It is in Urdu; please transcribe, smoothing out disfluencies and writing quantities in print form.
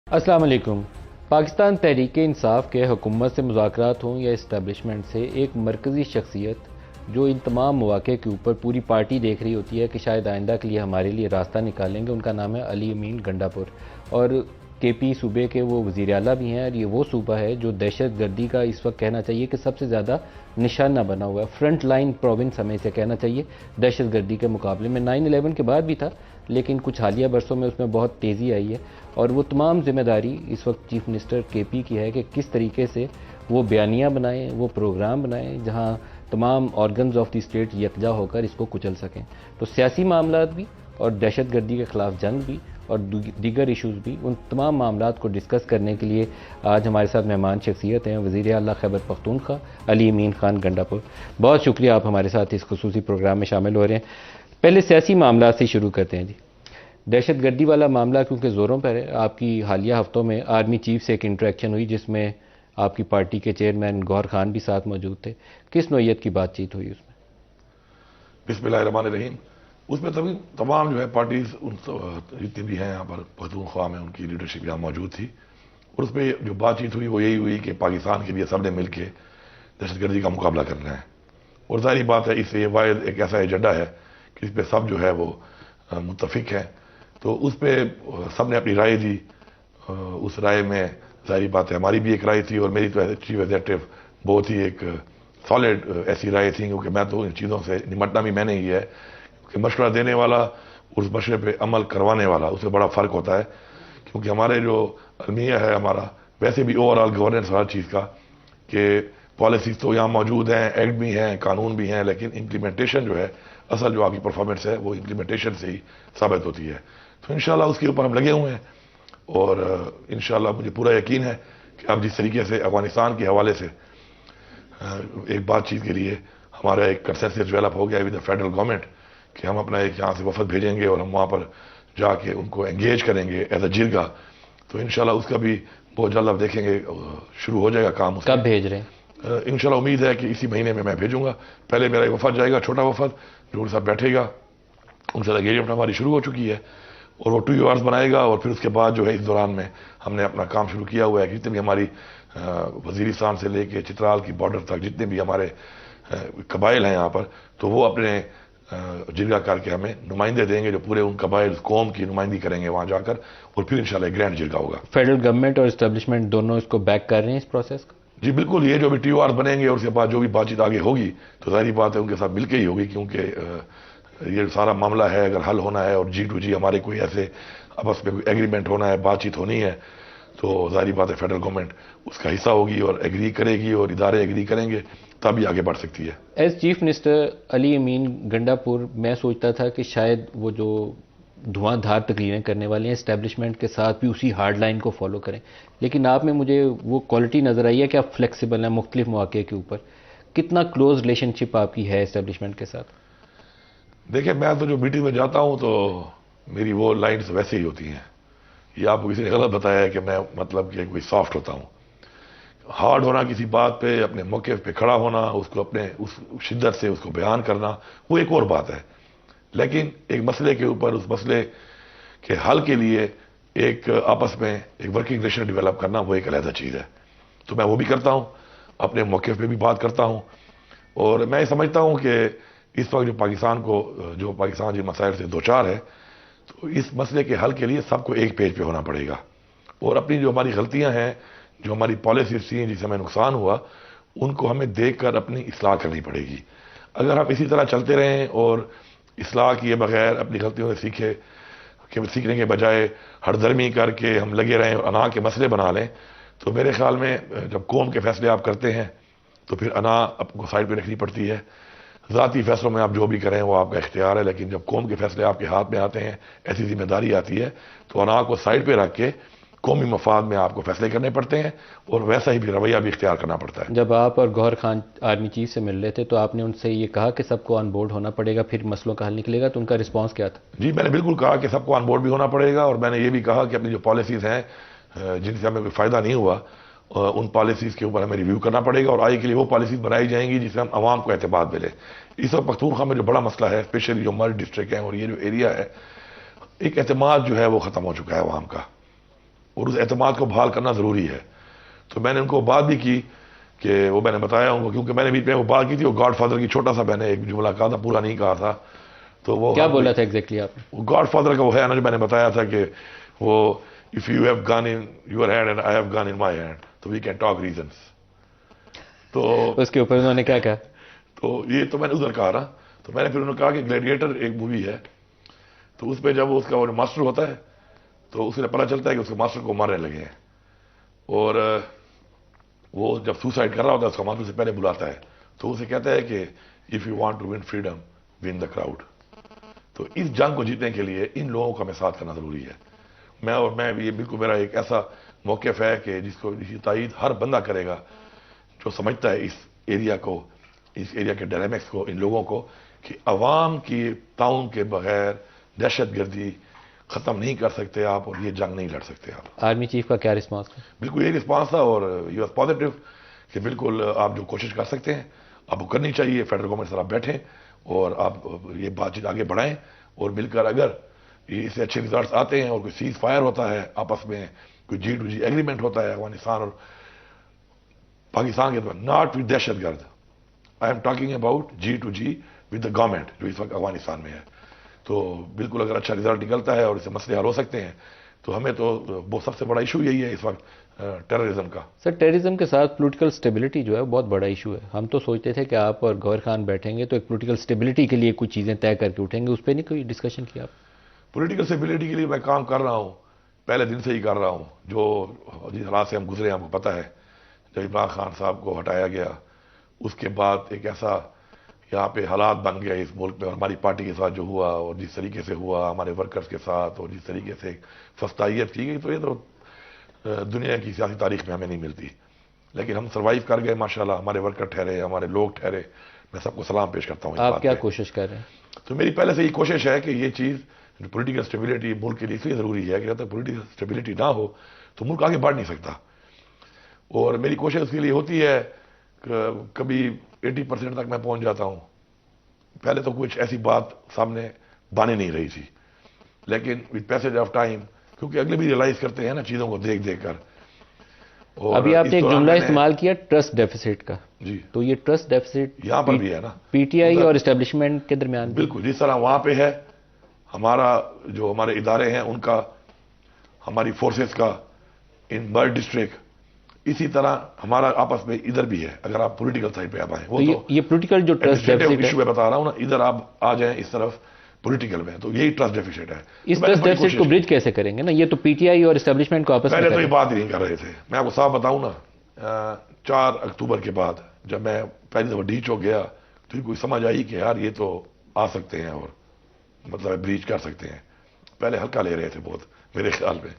السلام علیکم۔ پاکستان تحریک انصاف کے حکومت سے مذاکرات ہوں یا اسٹیبلشمنٹ سے، ایک مرکزی شخصیت جو ان تمام مواقع کے اوپر پوری پارٹی دیکھ رہی ہوتی ہے کہ شاید آئندہ کے لیے ہمارے لیے راستہ نکالیں گے، ان کا نام ہے علی امین گنڈا پور، اور کے پی صوبے کے وہ وزیر اعلیٰ بھی ہیں، اور یہ وہ صوبہ ہے جو دہشت گردی کا اس وقت کہنا چاہیے کہ سب سے زیادہ نشانہ بنا ہوا ہے، فرنٹ لائن پروونس ہمیں اسے کہنا چاہیے دہشت گردی کے مقابلے میں۔ 9/11 کے بعد بھی تھا، لیکن کچھ حالیہ برسوں میں اس میں بہت تیزی آئی ہے، اور وہ تمام ذمہ داری اس وقت چیف منسٹر کے پی کی ہے کہ کس طریقے سے وہ بیانیہ بنائیں، وہ پروگرام بنائیں جہاں تمام آرگنز آف دی اسٹیٹ یکجا ہو کر اس کو کچل سکیں۔ تو سیاسی معاملات بھی اور دہشت گردی کے خلاف جنگ بھی اور دیگر ایشوز بھی، ان تمام معاملات کو ڈسکس کرنے کے لیے آج ہمارے ساتھ مہمان شخصیت ہیں وزیر اعلیٰ خیبر پختونخوا علی امین خان گنڈا پور۔ بہت شکریہ آپ ہمارے ساتھ اس خصوصی پروگرام میں شامل ہو رہے ہیں۔ پہلے سیاسی معاملات سے شروع کرتے ہیں جی۔ دہشت گردی والا معاملہ کیونکہ زوروں پر ہے، آپ کی حالیہ ہفتوں میں آرمی چیف سے ایک انٹریکشن ہوئی جس میں آپ کی پارٹی کے چیئرمین گوہر خان بھی ساتھ موجود تھے، کس نوعیت کی بات چیت ہوئی اس میں؟ بسم اللہ الرحمن الرحیم۔ اس میں تمام جو ہے پارٹیز جتنی بھی ہیں یہاں پر پختونخوا میں، ان کی لیڈرشپ یہاں موجود تھی، اور اس میں جو بات چیت ہوئی وہ یہی ہوئی کہ پاکستان کے لیے سب نے مل کے دہشت گردی کا مقابلہ کرنا ہے، اور ظاہری بات ہے اس سے یہ واحد ایک ایسا ایجنڈا ہے کہ اس پہ سب جو ہے وہ متفق ہیں، تو اس پہ سب نے اپنی رائے دی۔ اس رائے میں ظاہری بات ہے ہماری بھی ایک رائے تھی، اور میری تو چیف ایگزیکٹو بہت ہی ایک سالڈ ایسی رائے تھی، کیونکہ میں تو ان چیزوں سے نمٹنا بھی میں نے ہی ہے کہ مشورہ دینے والا اور اس مشورے پہ عمل کروانے والا، اس سے بڑا فرق ہوتا ہے، کیونکہ ہمارے جو المیہ ہے ہمارا ویسے بھی اوور آل گورننس ہر چیز کا، کہ پالیسیز تو یہاں موجود ہیں، ایکٹ بھی ہیں، قانون بھی ہیں، لیکن امپلیمنٹیشن جو ہے، اصل جو آپ کی پرفارمنس ہے وہ امپلیمنٹیشن سے ہی ثابت ہوتی ہے۔ تو انشاءاللہ اس کے اوپر ہم لگے ہوئے ہیں، اور انشاءاللہ مجھے پورا یقین ہے کہ اب جس طریقے سے افغانستان کے حوالے سے ایک بات چیت کے لیے ہمارا ایک کنسنسس ڈیولپ ہو گیا ود دا فیڈرل گورنمنٹ کہ ہم اپنا ایک یہاں سے وفد بھیجیں گے اور ہم وہاں پر جا کے ان کو انگیج کریں گے ایز اے جرگہ، تو انشاءاللہ اس کا بھی بہت جلد آپ دیکھیں گے شروع ہو جائے گا کام۔ کب بھیج رہے ہیں؟ انشاءاللہ امید ہے کہ اسی مہینے میں میں بھیجوں گا۔ پہلے میرا ایک وفد جائے گا، چھوٹا وفد جو ان کے ساتھ بیٹھے گا، ان سے انگیجمنٹ ہماری شروع ہو چکی ہے، اور وہ 2 ایئرز بنائے گا، اور پھر اس کے بعد جو ہے اس دوران میں ہم نے اپنا کام شروع کیا ہوا ہے کہ جتنے بھی ہماری وزیرستان سے لے کے چترال کی بارڈر تک جتنے بھی ہمارے قبائل ہیں یہاں پر، تو وہ اپنے جرگہ کر کے ہمیں نمائندے دیں گے جو پورے ان قبائل قوم کی نمائندگی کریں گے وہاں جا کر، اور پھر انشاءاللہ ایک گرینڈ جرگہ ہوگا۔ فیڈرل گورنمنٹ اور اسٹیبلشمنٹ دونوں اس کو بیک کر رہے ہیں اس پروسیس کو؟ جی بالکل، یہ جو بھی TOR بنیں گے اور اس کے بعد جو بھی بات چیت آگے ہوگی تو ظاہری بات ہے ان کے ساتھ مل کے ہی ہوگی، کیونکہ یہ سارا معاملہ ہے اگر حل ہونا ہے اور G2G ہمارے کوئی ایسے آپس میں کوئی ایگریمنٹ ہونا ہے، بات چیت ہونی ہے، تو ظاہری بات ہے فیڈرل گورنمنٹ اس کا حصہ ہوگی اور ایگری کرے گی، اور ادارے ایگری کریں گے تب ہی آگے بڑھ سکتی ہے۔ ایز چیف منسٹر علی امین گنڈا پور، میں سوچتا تھا کہ شاید وہ جو دھواں دھار تقریریں کرنے والے ہیں اسٹیبلشمنٹ کے ساتھ بھی اسی ہارڈ لائن کو فالو کریں، لیکن آپ میں مجھے وہ کوالٹی نظر آئی ہے کہ آپ فلیکسیبل ہیں مختلف مواقع کے اوپر۔ کتنا کلوز ریلیشن شپ آپ کی ہے اسٹیبلشمنٹ کے ساتھ؟ دیکھیں میں تو جو میٹنگ میں جاتا ہوں تو میری وہ لائنز ویسے ہی ہوتی ہیں، یہ آپ کو کسی نے غلط بتایا ہے کہ میں مطلب کہ کوئی سافٹ ہوتا ہوں۔ ہارڈ ہونا کسی بات پہ اپنے موقف پہ کھڑا ہونا، اس کو اپنے اس شدت سے اس کو بیان کرنا، وہ ایک اور بات ہے، لیکن ایک مسئلے کے اوپر اس مسئلے کے حل کے لیے ایک آپس میں ایک ورکنگ ریلیشن ڈیولپ کرنا وہ ایک علیحدہ چیز ہے، تو میں وہ بھی کرتا ہوں، اپنے موقف پہ بھی بات کرتا ہوں، اور میں یہ سمجھتا ہوں کہ اس وقت جو پاکستان جن مسائل سے دوچار ہے، تو اس مسئلے کے حل کے لیے سب کو ایک پیج پہ ہونا پڑے گا، اور اپنی جو ہماری غلطیاں ہیں، جو ہماری پالیسیز تھیں جس سے ہمیں نقصان ہوا، ان کو ہمیں دیکھ کر اپنی اصلاح کرنی پڑے گی۔ اگر ہم اسی طرح چلتے رہیں اور اصلاح کیے بغیر اپنی غلطیوں سے سیکھنے کے بجائے ہر درمی کر کے ہم لگے رہیں اور انا کے مسئلے بنا لیں، تو میرے خیال میں جب قوم کے فیصلے آپ کرتے ہیں تو پھر انا آپ کو سائڈ پہ رکھنی پڑتی ہے۔ ذاتی فیصلوں میں آپ جو بھی کریں وہ آپ کا اختیار ہے، لیکن جب قوم کے فیصلے آپ کے ہاتھ میں آتے ہیں، ایسی ذمہ داری آتی ہے، تو انا کو سائڈ پہ رکھ کے قومی مفاد میں آپ کو فیصلے کرنے پڑتے ہیں، اور ویسا ہی بھی رویہ بھی اختیار کرنا پڑتا ہے۔ جب آپ اور گوہر خان آرمی چیف سے مل رہے تھے تو آپ نے ان سے یہ کہا کہ سب کو آن بورڈ ہونا پڑے گا پھر مسئلوں کا حل نکلے گا، تو ان کا رسپانس کیا تھا؟ جی میں نے بالکل کہا کہ سب کو آن بورڈ بھی ہونا پڑے گا، اور میں نے یہ بھی کہا کہ اپنی جو پالیسیز ہیں جن سے ہمیں کوئی فائدہ نہیں ہوا، ان پالیسیز کے اوپر ہمیں ریویو کرنا پڑے گا، اور آگے کے لیے وہ پالیسیز بنائی جائیں گی جس سے ہم عوام کو اعتماد ملے۔ اس وقت پختونخوا میں جو بڑا مسئلہ ہے، اسپیشلی جو مرڈ ڈسٹرکٹ ہیں اور یہ جو ایریا ہے، ایک اعتماد جو ہے وہ ختم ہو چکا ہے عوام کا، اور اس اعتماد کو بحال کرنا ضروری ہے. تو میں نے ان کو بات بھی کی کہ وہ میں نے بتایا ان کو, کیونکہ میں نے بیچ میں وہ بات کی تھی, وہ گاڈ فادر کی چھوٹا سا میں نے ایک جملہ کہا تھا, پورا نہیں کہا تھا. تو وہ کیا بولا تھا ایگزیکٹلی آپ نے؟ وہ گاڈ فادر کا وہ ہے نا جو میں نے بتایا تھا کہ وہ if you have gun in your hand and I have gun in my hand تو وی کین ٹاک ریزنس. تو اس کے اوپر انہوں نے کیا کہا؟ تو یہ تو میں نے ادھر کہا نا. تو میں نے پھر انہوں نے کہا کہ گلیڈیٹر ایک مووی ہے, تو اس پہ جب اس کا وہ ماسٹر ہوتا ہے تو اسے پتہ چلتا ہے کہ اس کے ماسٹر کو مارنے لگے ہیں, اور وہ جب سوسائڈ کر رہا ہوتا ہے اس کا ماسٹر سے پہلے بلاتا ہے, تو اسے کہتا ہے کہ if you want to win freedom win the crowd. تو اس جنگ کو جیتنے کے لیے ان لوگوں کا میں ساتھ کرنا ضروری ہے. میں یہ بالکل میرا ایک ایسا موقف ہے کہ جس کو تائید ہر بندہ کرے گا جو سمجھتا ہے اس ایریا کو, اس ایریا کے ڈائنامکس کو, ان لوگوں کو, کہ عوام کی تعاون کے بغیر دہشت گردی ختم نہیں کر سکتے آپ, اور یہ جنگ نہیں لڑ سکتے آپ. آرمی چیف کا کیا رسپانس تھا؟ بالکل یہی رسپانس تھا, اور یو واز پازیٹیو کہ بالکل آپ جو کوشش کر سکتے ہیں آپ وہ کرنی چاہیے. فیڈرل گورنمنٹ سے آپ بیٹھیں اور آپ یہ بات چیت آگے بڑھائیں, اور مل کر اگر اس سے اچھے ریزلٹس آتے ہیں اور کوئی سیز فائر ہوتا ہے آپس میں, کوئی G2G ایگریمنٹ ہوتا ہے افغانستان اور پاکستان کے اندر, ناٹ ود دہشت گرد, I am talking about G2G with the government جو اس وقت افغانستان میں ہے. تو بالکل اگر اچھا رزلٹ نکلتا ہے اور اس سے مسئلے حل ہو سکتے ہیں تو ہمیں تو وہ سب سے بڑا ایشو یہی ہے اس وقت ٹیررزم کا. سر ٹیررزم کے ساتھ پولیٹیکل سٹیبلٹی جو ہے بہت بڑا ایشو ہے. ہم تو سوچتے تھے کہ آپ اور گور خان بیٹھیں گے تو ایک پولیٹیکل سٹیبلٹی کے لیے کچھ چیزیں طے کر کے اٹھیں گے, اس پہ نہیں کوئی ڈسکشن کیا آپ؟ پولیٹیکل اسٹیبلٹی کے لیے میں کام کر رہا ہوں, پہلے دن سے ہی کر رہا ہوں. جو جس حالات سے ہم گزرے ہم کو پتہ ہے, جب عمران خان صاحب کو ہٹایا گیا اس کے بعد ایک ایسا یہاں پہ حالات بن گئے اس ملک میں, اور ہماری پارٹی کے ساتھ جو ہوا اور جس طریقے سے ہوا ہمارے ورکرز کے ساتھ, اور جس طریقے سے فستائیت کی گئی, تو یہ تو دنیا کی سیاسی تاریخ میں ہمیں نہیں ملتی. لیکن ہم سروائیو کر گئے ماشاءاللہ, ہمارے ورکر ٹھہرے, ہمارے لوگ ٹھہرے. میں سب کو سلام پیش کرتا ہوں. آپ کیا کوشش کر رہے ہیں؟ تو میری پہلے سے یہ کوشش ہے کہ یہ چیز پولیٹیکل اسٹیبلٹی ملک کے لیے اس لیے ضروری ہے کہ جب تک پولیٹیکل اسٹیبلٹی نہ ہو تو ملک آگے بڑھ نہیں سکتا. اور میری کوشش اس کے لیے ہوتی ہے کہ کبھی 80% تک میں پہنچ جاتا ہوں. پہلے تو کچھ ایسی بات سامنے بانے نہیں رہی تھی, لیکن وتھ پیسج آف ٹائم, کیونکہ اگلے بھی ریئلائز کرتے ہیں نا چیزوں کو دیکھ دیکھ کر. ابھی آپ نے ایک جملہ استعمال کیا ٹرسٹ ڈیفیسٹ کا, جی تو یہ ٹرسٹ ڈیفیسٹ یہاں پر بھی ہے نا, پی ٹی آئی اور اسٹیبلشمنٹ کے درمیان. بالکل جس طرح وہاں پہ ہے ہمارا جو ہمارے ادارے ہیں ان کا, ہماری فورسز کا ان برڈ ڈسٹرکٹ, اسی طرح ہمارا آپس میں ادھر بھی ہے. اگر آپ پولیٹیکل سائڈ پہ آپ آئیں, وہ تو یہ پولیٹیکل جو ٹرسٹ ڈیفیسٹ ایشو میں بتا رہا ہوں نا, ادھر آپ آ جائیں اس طرف پولیٹیکل میں, تو یہی ٹرسٹ ڈیفیسٹ ہے. اس ٹرسٹ ڈیفیسٹ کو برج کیسے کریں گے نا, یہ تو پی ٹی آئی اور اسٹیبلشمنٹ کو آپس میں. پہلے تو یہ بات ہی نہیں کر رہے تھے. میں آپ کو صاف بتاؤں نا, 4 اکتوبر کے بعد جب میں پہلی دفعہ ڈی چوک گیا تو کوئی سمجھ آئی کہ یار یہ تو آ سکتے ہیں اور مطلب بریچ کر سکتے ہیں. پہلے ہلکا لے رہے تھے بہت میرے خیال میں.